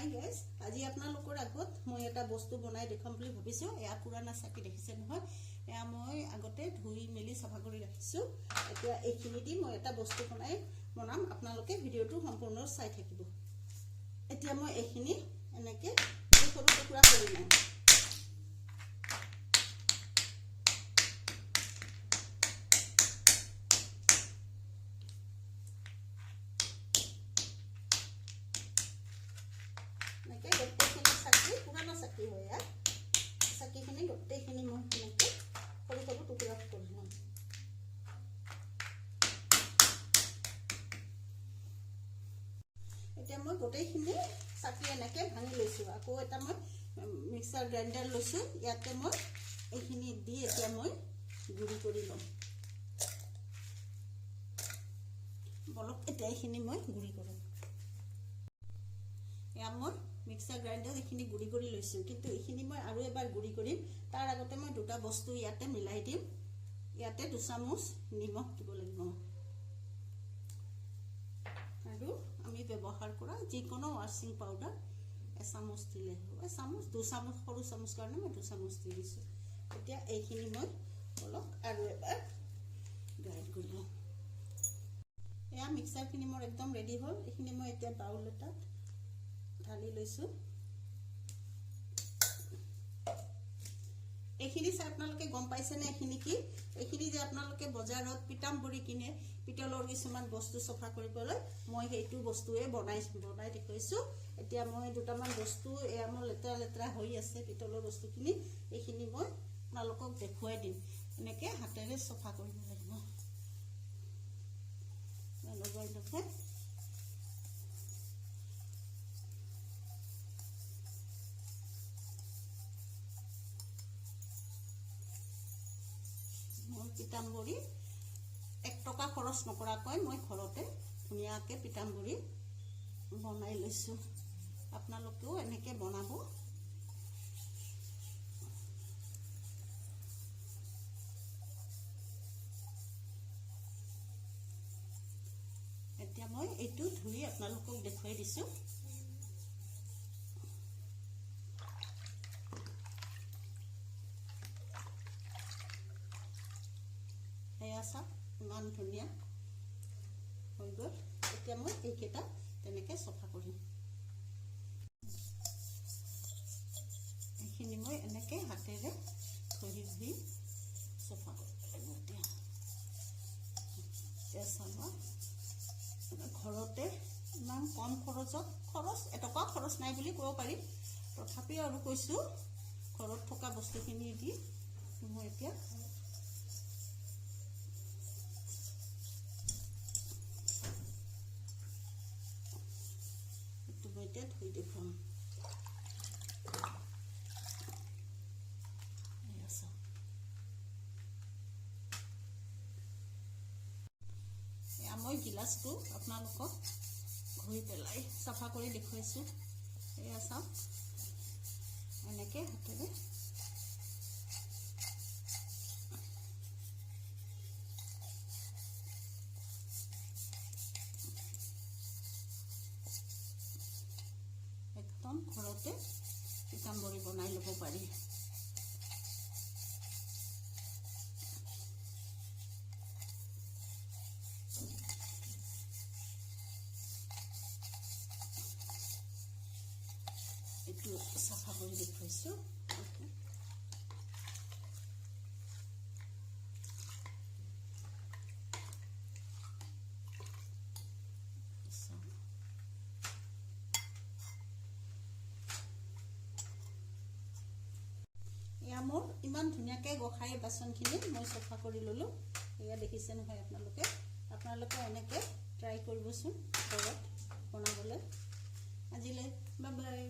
Hi guys, আজি আপোনালোকৰ আগত মই এটা বস্তু বনাই দেখাম বুলি ভাবিছোঁ। এয়া পুৰাণা চাকি দেখিছে নহয়, এয়া মই আগতে ধুই মেলি চাফা কৰি ৰাখিছোঁ। এতিয়া এইখিনি দি মই এটা বস্তু বনাম, আপোনালোকে ভিডিঅ'টো সম্পূৰ্ণ চাই থাকিব। এতিয়া মই এইখিনি এনেকৈ সৰু টুকুৰা কৰি লওঁ। গোটেইখিনি চাকি পুৰাণা চাকি হয়, ইয়াৰ চাকিখিনি গোটেইখিনি মই এনেকৈ সৰু সৰু টুকুৰা কৰি লওঁ। এতিয়া মই গোটেইখিনি চাকি এনেকৈ ভাঙি লৈছোঁ। আকৌ এটা মই মিক্সাৰ গ্ৰাইণ্ডাৰ লৈছোঁ, ইয়াতে মই এইখিনি দি এতিয়া মই গুড়ি কৰি লওঁ। বলক এতিয়া এইখিনি মই গুড়ি কৰোঁ। এয়া মই মিক্সাৰ গ্ৰাইণ্ডাৰ এইখিনি গুড়ি কৰি লৈছোঁ, কিন্তু এইখিনি মই আৰু এবাৰ গুড়ি কৰিম। তাৰ আগতে মই দুটা বস্তু ইয়াতে মিলাই দিম। ইয়াতে 2 চামুচ নিমখ দিব লাগিব, আৰু আমি ব্যৱহাৰ কৰা যিকোনো ৱাশ্বিং পাউডাৰ 1 চামুচ দিলে হ'ব। 1 চামুচ 2 চামুচ সৰু চামুচ কাৰণে মই 2 চামুচ দি দিছোঁ। এতিয়া এইখিনি মই অলপ আৰু এবাৰ গ্ৰাইণ্ড কৰি লওঁ। এয়া মিক্সাৰখিনি মোৰ একদম ৰেডি হ'ল। এইখিনি মই এতিয়া বাউল এটাত ঢালি লৈছোঁ। এইখিনি চাই আপোনালোকে গম পাইছেনে এইখিনি কি? এইখিনি যে আপোনালোকে বজাৰত পিতাম্বৰী কিনে পিতলৰ কিছুমান বস্তু চফা কৰিবলৈ, মই সেইটো বস্তুৱে বনাই দেখুৱাইছোঁ। এতিয়া মই দুটামান বস্তু এয়া মোৰ লেতেৰা হৈ আছে পিতলৰ বস্তুখিনি, এইখিনি মই আপোনালোকক দেখুৱাই দিম। এনেকৈ হাতেৰে চফা কৰিব লাগিব। পিতাম্বৰী 1 টকা খৰচ নকৰাকৈ মই ঘৰতে ধুনীয়াকৈ পিতাম্বৰী বনাই লৈছোঁ। আপোনালোকেও এনেকৈ বনাব। এতিয়া মই এইটো ধুই আপোনালোকক দেখুৱাই দিছোঁ। এয়া চাওক, ইমান ধুনীয়া হৈ গ'ল। এতিয়া মই এইকেইটা তেনেকৈ চফা কৰিম। এইখিনি মই এনেকৈ হাতেৰে ধুই চফা কৰিব লাগিব। এতিয়া চাবা, ঘৰতে ইমান কম খৰচ 1 টকা খৰচ নাই বুলি ক'ব পাৰি। তথাপিও আৰু কৈছোঁ, ঘৰত থকা বস্তুখিনি দি মই এতিয়া ধুই দেখুৱাম। মই গিলাচটো আপোনালোকক ধুই পেলাই চাফা কৰি দেখুৱাইছোঁ। এয়া চাওক, এনেকৈ হাতেৰে একদম ঘৰতে পিতাম্বৰী বনাই ল'ব পাৰি। এইটো চাফা কৰি দেখুৱাইছোঁ। এয়া মোৰ ইমান ধুনীয়াকৈ গোসাঁই বাচনখিনি মই চফা কৰি ল'লোঁ। এয়া দেখিছে নহয় আপোনালোকে এনেকৈ ট্ৰাই কৰিবচোন ঘৰত বনাবলৈ। আজিলৈ বাই বাই।